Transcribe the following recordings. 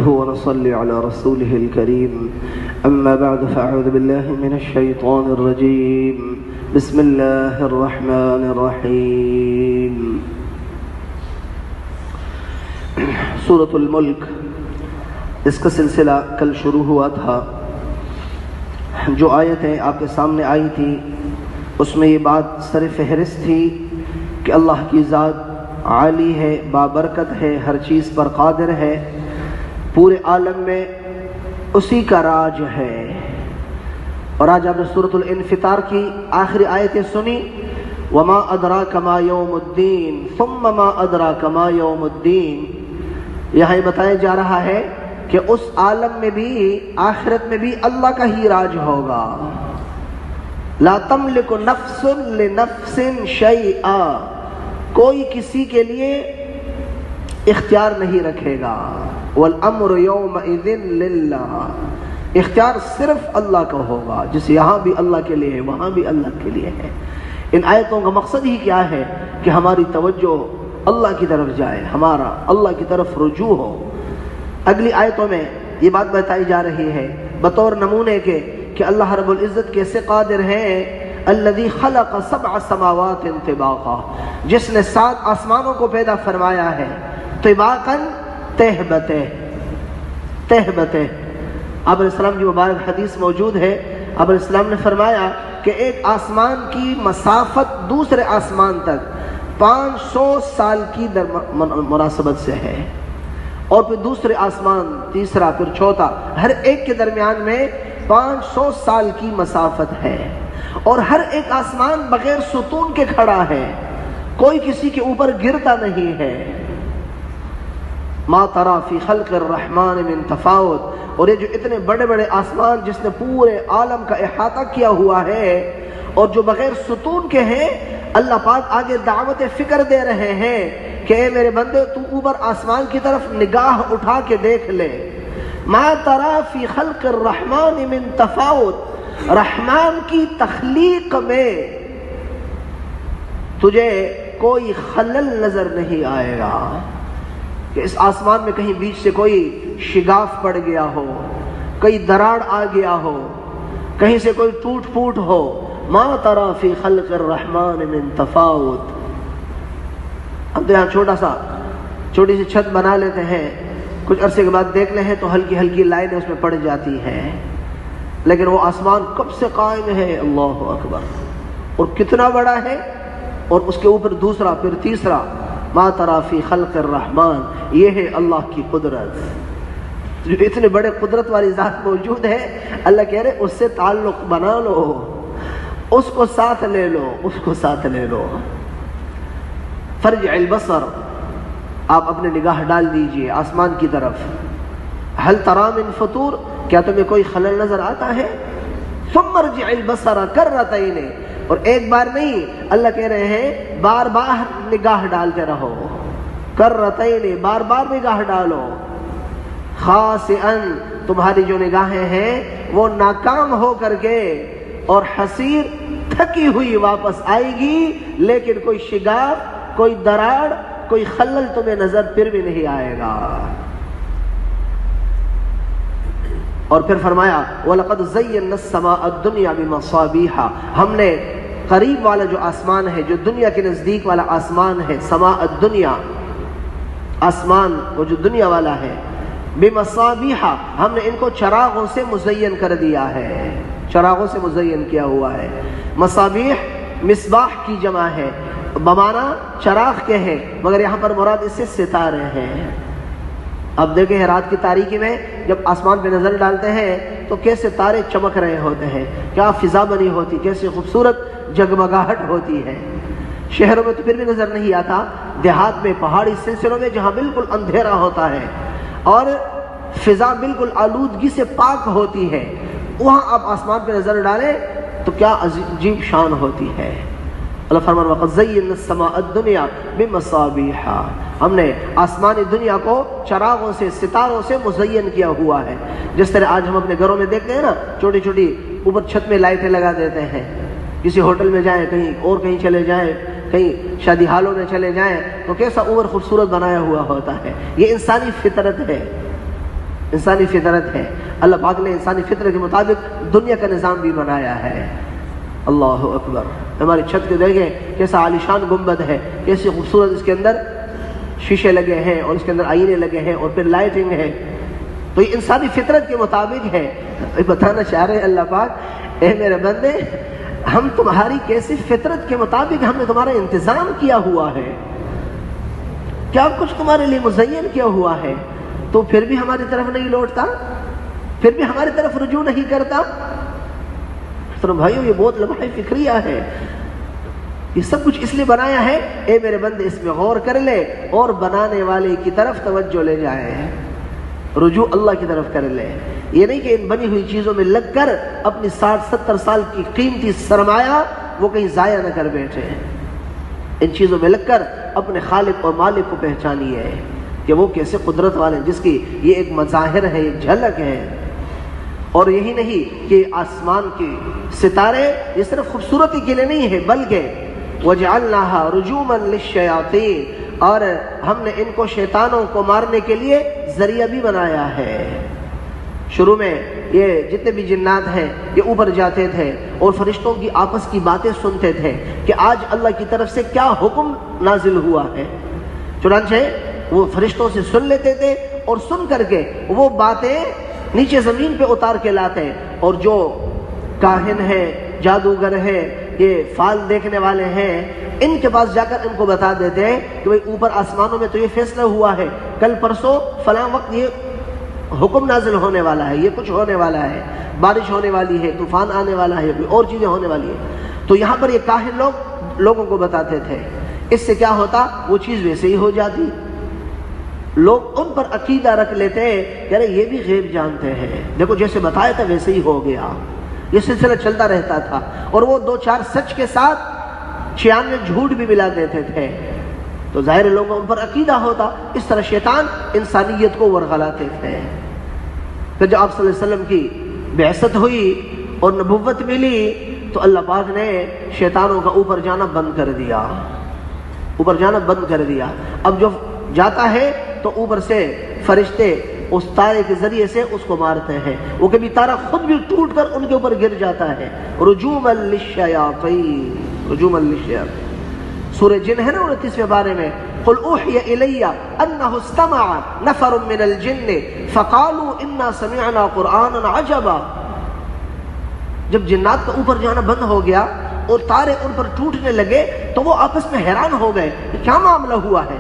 نحمده ونصلي على رسوله الكريم أما بعد فأعوذ بالله من الشيطان الرجيم بسم الله الرحمن الرحيم سورة الملک، اس کا سلسلہ کل شروع ہوا تھا۔ جو آیتیں آپ کے سامنے آئی تھی اس میں یہ بات سر فہرست تھی کہ اللہ کی ذات عالی ہے، بابرکت ہے، ہر چیز پر قادر ہے، پورے عالم میں اسی کا راج ہے۔ اور آج آپ نے سورۃ الانفطار کی آخری آیتیں سنی، وما ادراک ما یوم الدین ثم ما ادراک ما یوم الدین۔ یہاں یہ بتایا جا رہا ہے کہ اس عالم میں بھی، آخرت میں بھی اللہ کا ہی راج ہوگا۔ لا تملک نفس لنفس شیئا، کوئی کسی کے لیے اختیار نہیں رکھے گا۔ والامر یومئذ للہ، اختیار صرف اللہ کا ہوگا۔ جس یہاں بھی اللہ کے لیے ہے وہاں بھی اللہ کے لیے ہے۔ ان آیتوں کا مقصد ہی کیا ہے کہ ہماری توجہ اللہ کی طرف جائے، ہمارا اللہ کی طرف رجوع ہو۔ اگلی آیتوں میں یہ بات بتائی جا رہی ہے بطور نمونے کے کہ اللہ رب العزت کیسے قادر ہے۔ الذی خلق سبع سماوات طباقا، جس نے 7 آسمانوں کو پیدا فرمایا ہے، طباقا تہبتے تہبتے۔ آپ علیہ السلام کی مبارک حدیث موجود ہے، آپ علیہ السلام نے فرمایا کہ ایک آسمان کی مسافت دوسرے آسمان تک 500 سال کی مناسبت سے ہے، اور پھر دوسرے آسمان، تیسرا، پھر چوتھا، ہر ایک کے درمیان میں 500 سال کی مسافت ہے، اور ہر ایک آسمان بغیر ستون کے کھڑا ہے، کوئی کسی کے اوپر گرتا نہیں ہے۔ ما ترى فی خلق الرحمن من تفاوت، اور یہ جو اتنے بڑے بڑے آسمان جس نے پورے عالم کا احاطہ کیا ہوا ہے اور جو بغیر ستون کے ہیں، اللہ پاک آگے دعوت فکر دے رہے ہیں کہ اے میرے بندے، تو اوپر آسمان کی طرف نگاہ اٹھا کے دیکھ لے۔ ما ترى فی خلق الرحمن من تفاوت، رحمان کی تخلیق میں تجھے کوئی خلل نظر نہیں آئے گا کہ اس آسمان میں کہیں بیچ سے کوئی شگاف پڑ گیا ہو، کہیں دراڑ آ گیا ہو، کہیں سے کوئی ٹوٹ پھوٹ ہو۔ ما ترى فی خلق الرحمن من تفاوت۔ ہم تو یہاں چھوٹی سی چھت بنا لیتے ہیں، کچھ عرصے کے بعد دیکھ لیں تو ہلکی ہلکی لائنیں اس میں پڑ جاتی ہیں، لیکن وہ آسمان کب سے قائم ہے، اللہ اکبر، اور کتنا بڑا ہے، اور اس کے اوپر دوسرا، پھر تیسرا۔ ما ترى فی خلق الرحمن، یہ ہے اللہ کی قدرت۔ جو اتنے بڑے قدرت والی ذات موجود ہے، اللہ کہہ رہے اس سے تعلق بنا لو، اس کو ساتھ لے لو، اس کو ساتھ لے لو۔ فرجع البصر، آپ اپنے نگاہ ڈال دیجئے آسمان کی طرف۔ هل ترى من فطور، کیا تمہیں کوئی خلل نظر آتا ہے؟ ثم ارجع البصر کرتین، اور ایک بار نہیں، اللہ کہہ رہے ہیں بار بار نگاہ ڈالتے رہو، کرتین، بار بار نگاہ ڈالو۔ خاسئا، تمہاری جو نگاہیں ہیں وہ ناکام ہو کر کے اور حسیر، تھکی ہوئی واپس آئے گی، لیکن کوئی شگاف، کوئی دراڑ، کوئی خلل تمہیں نظر پھر بھی نہیں آئے گا۔ اور پھر فرمایا وَلَقَدْ زَيَّنَّا السَّمَاءَ الدُّنْيَا بِمَصَابِيحَ، ہم نے قریب والا جو آسمان ہے، جو دنیا کے نزدیک والا آسمان ہے، سماء الدنیا، آسمان وہ جو دنیا والا ہے، بِمَصَابِيحَ، ہم نے ان کو چراغوں سے مزین کر دیا ہے، چراغوں سے مزین کیا ہوا ہے۔ مصابیح مصباح کی جمع ہے، بمانا چراغ کے ہیں، مگر یہاں پر مراد اس سے ستارے ہیں۔ اب دیکھیں رات کی تاریکی میں جب آسمان پہ نظر ڈالتے ہیں تو کیسے تارے چمک رہے ہوتے ہیں، کیا فضا بنی ہوتی، کیسے خوبصورت جگمگاہٹ ہوتی ہے۔ شہروں میں تو پھر بھی نظر نہیں آتا، دیہات میں، پہاڑی سلسلوں میں جہاں بالکل اندھیرا ہوتا ہے اور فضا بالکل آلودگی سے پاک ہوتی ہے، وہاں آپ آسمان پہ نظر ڈالیں تو کیا عجیب شان ہوتی ہے۔ اللہ فرمان وَقَدْ زَيَّنَّا السَّمَاءَ الدُّنْيَا بِمَصَابِيحَ، ہم نے آسمانی دنیا کو چراغوں سے، ستاروں سے مزین کیا ہوا ہے۔ جس طرح آج ہم اپنے گھروں میں دیکھتے ہیں نا، چھوٹی چھوٹی اوپر چھت میں لائٹیں لگا دیتے ہیں، کسی ہوٹل میں جائیں، کہیں اور کہیں چلے جائیں، کہیں شادی حالوں میں چلے جائیں تو کیسا اوپر خوبصورت بنایا ہوا ہوتا ہے۔ یہ انسانی فطرت ہے، انسانی فطرت ہے. اللہ پاک نے انسانی فطرت کے مطابق دنیا کا نظام بھی بنایا ہے. اللہ اکبر. ہماری چھت کے دیکھیں کیسا عالیشان گنبد ہے، کیسی خوبصورت اس کے اندر شیشے لگے ہیں اور اس کے اندر آئینے لگے ہیں اور پھر لائٹنگ ہے. تو یہ انسانی فطرت کے مطابق ہے. بتانا چاہ رہے ہیں اللہ پاک، اے میرے بندے، ہم تمہاری کیسی فطرت کے مطابق ہم نے تمہارا انتظام کیا ہوا ہے، کیا کچھ تمہارے لیے مزین کیا ہوا ہے، تو پھر بھی ہماری طرف نہیں لوٹتا، پھر بھی ہماری طرف رجوع نہیں کرتا. تو بھائیو یہ بہت لمحہ فکریہ ہے. یہ سب کچھ اس لیے بنایا ہے، اے میرے بندے اس میں غور کر لے اور بنانے والے کی طرف توجہ لے جائے، رجوع اللہ کی طرف کر لے. یہ نہیں کہ ان بنی ہوئی چیزوں میں لگ کر اپنی 60-70 سال کی قیمتی سرمایہ وہ کہیں ضائع نہ کر بیٹھے. ان چیزوں میں لگ کر اپنے خالق اور مالک کو پہچانیے کہ وہ کیسے قدرت والے ہیں، جس کی یہ ایک مظاہر ہے، ایک جھلک ہے. اور یہی نہیں کہ آسمان کے ستارے یہ صرف خوبصورتی کے لیے نہیں ہے، بلکہ وَجَعَلْنَاهَا رُجُومًا لِلشَّيَاطِينِ، اور ہم نے ان کو شیطانوں کو مارنے کے لیے ذریعہ بھی بنایا ہے. شروع میں یہ جتنے بھی جنات ہیں یہ اوپر جاتے تھے اور فرشتوں کی آپس کی باتیں سنتے تھے کہ آج اللہ کی طرف سے کیا حکم نازل ہوا ہے. چنانچہ وہ فرشتوں سے سن لیتے تھے اور سن کر کے وہ باتیں نیچے زمین پہ اتار کے لاتے، اور جو کاہن ہے، جادوگر ہے، یہ فال دیکھنے والے ہیں، ان کے پاس جا کر ان کو بتا دیتے ہیں کہ بھئی اوپر آسمانوں میں تو یہ فیصلہ ہوا ہے، کل پرسوں فلاں وقت یہ حکم نازل ہونے والا ہے، یہ کچھ ہونے والا ہے، بارش ہونے والی ہے، طوفان آنے والا ہے، کوئی اور چیزیں ہونے والی ہے. تو یہاں پر یہ کاہن لوگوں کو بتاتے تھے. اس سے کیا ہوتا؟ وہ چیز ویسے ہی ہو جاتی. لوگ ان پر عقیدہ رکھ لیتے ہیں کہ یہ بھی غیب جانتے ہیں، دیکھو جیسے بتایا تھا ویسے ہی ہو گیا. یہ سلسلہ چلتا رہتا تھا، اور وہ 2-4 سچ کے ساتھ 96 جھوٹ بھی ملا دیتے تھے. تو ظاہر لوگوں ان پر عقیدہ ہوتا. اس طرح شیطان انسانیت کو ورغلاتے تھے. پھر جب آپ صلی اللہ علیہ وسلم کی بعثت ہوئی اور نبوت ملی تو اللہ پاک نے شیطانوں کا اوپر جانا بند کر دیا، اوپر جانا بند کر دیا. اب جو جاتا ہے تو اوپر سے فرشتے اس تارے کے ذریعے سے اس کو مارتے ہیں. وہ کبھی تارا خود بھی ٹوٹ کر ان کے اوپر گر جاتا ہے. رجوما للشیاطین، رجوما للشیاطین. سورہ جن ہے نا 29ویں بارے میں، قل اوحی الی انہ استمع نفر من الجن فقالوا انا سمعنا قرآنا عجبا. جب جنات کا اوپر جانا بند ہو گیا اور تارے ان پر ٹوٹنے لگے تو وہ آپس میں حیران ہو گئے کہ کیا معاملہ ہوا ہے.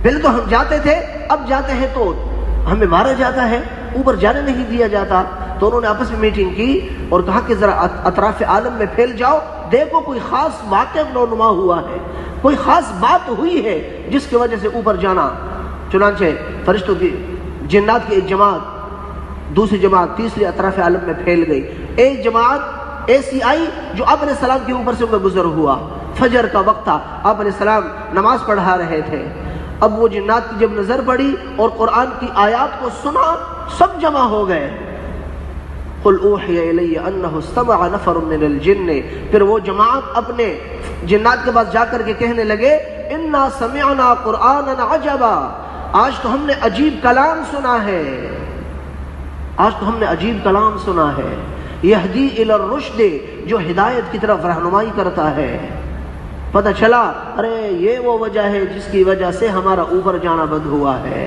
پہلے تو ہم جاتے تھے، اب جاتے ہیں تو ہمیں مارا جاتا ہے، اوپر جانے نہیں دیا جاتا. تو انہوں نے آپس میں میٹنگ کی اور کہا کہ ذرا اطراف عالم میں پھیل جاؤ، دیکھو کوئی خاص واقعہ رونما ہوا ہے، کوئی خاص بات ہوئی ہے جس کی وجہ سے اوپر جانا. چنانچہ فرشتوں کی جنات کی ایک جماعت، دوسری جماعت، تیسری اطراف عالم میں پھیل گئی. ایک جماعت ایسی آئی جو آپ علیہ السلام کے اوپر سے ان کا گزر ہوا. فجر کا وقت تھا، آپ علیہ السلام نماز پڑھا رہے تھے. اب وہ جنات کی جب نظر پڑی اور قرآن کی آیات کو سنا، سب جمع ہو گئے. قل اوحی الی انہ استمع نفر من الجن. پھر وہ جماعت اپنے جنات کے پاس جا کر کے کہنے لگے انا سمعنا قرآنا عجبا، آج تو ہم نے عجیب کلام سنا ہے، آج تو ہم نے عجیب کلام سنا ہے. یہدی الی الرشد، جو ہدایت کی طرف رہنمائی کرتا ہے. پتہ چلا ارے یہ وہ وجہ ہے جس کی وجہ سے ہمارا اوپر جانا بند ہوا ہے.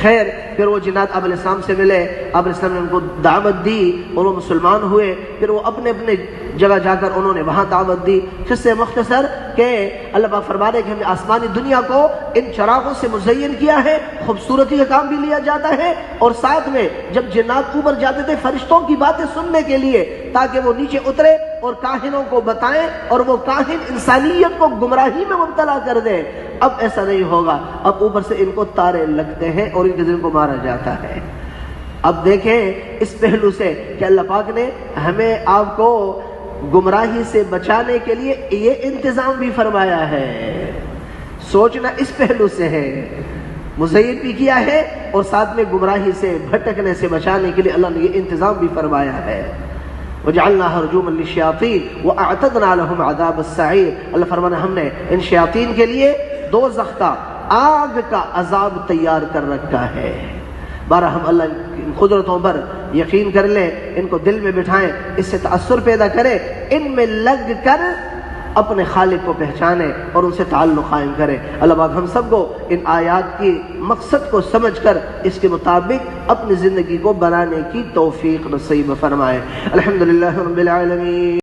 خیر، پھر وہ جنات آپ علیہ السلام سے ملے، آپ علیہ السلام نے ان کو دعوت دی اور وہ مسلمان ہوئے. پھر وہ اپنے اپنے جگہ جا کر انہوں نے وہاں دعوت دی. قصے مختصر کہ اللہ پاک فرما رہے کہ ہم نے آسمانی دنیا کو ان چراغوں سے مزین کیا ہے، خوبصورتی کا کام بھی لیا جاتا ہے، اور ساتھ میں جب جنات اوپر جاتے تھے فرشتوں کی باتیں سننے کے لیے تاکہ وہ نیچے اترے اور کاہنوں کو بتائیں اور وہ کاہن انسانیت کو گمراہی میں مبتلا کر دیں. اب ایسا نہیں ہوگا، اب اوپر سے ان کو تارے لگتے ہیں اور ان کے دل کو مارا جاتا ہے. اب دیکھیں اس پہلو سے کہ اللہ پاک نے ہمیں آپ کو گمراہی سے بچانے کے لیے یہ انتظام بھی فرمایا ہے. سوچنا اس پہلو سے ہے، مزین بھی کیا ہے اور ساتھ میں گمراہی سے بھٹکنے سے بچانے کے لیے اللہ نے یہ انتظام بھی فرمایا ہے. وَجَعَلْنَاهَا رُجُومًا لِلشَّيَاطِينِ وَأَعْتَدْنَا لَهُمْ عَذَابَ السَّعِيرِ. اللہ فرمانا ہم نے ان شیاطین کے لیے دوزخ کا، آگ کا عذاب تیار کر رکھا ہے. بارہ ہم اللہ کی قدرتوں پر یقین کر لیں، ان کو دل میں بٹھائیں، اس سے تأثر پیدا کریں، ان میں لگ کر اپنے خالق کو پہچانیں اور ان سے تعلق قائم کریں۔ اللہ پاک ہم سب کو ان آیات کی مقصد کو سمجھ کر اس کے مطابق اپنی زندگی کو بنانے کی توفیق نصیب فرمائے۔ الحمدللہ رب العالمین۔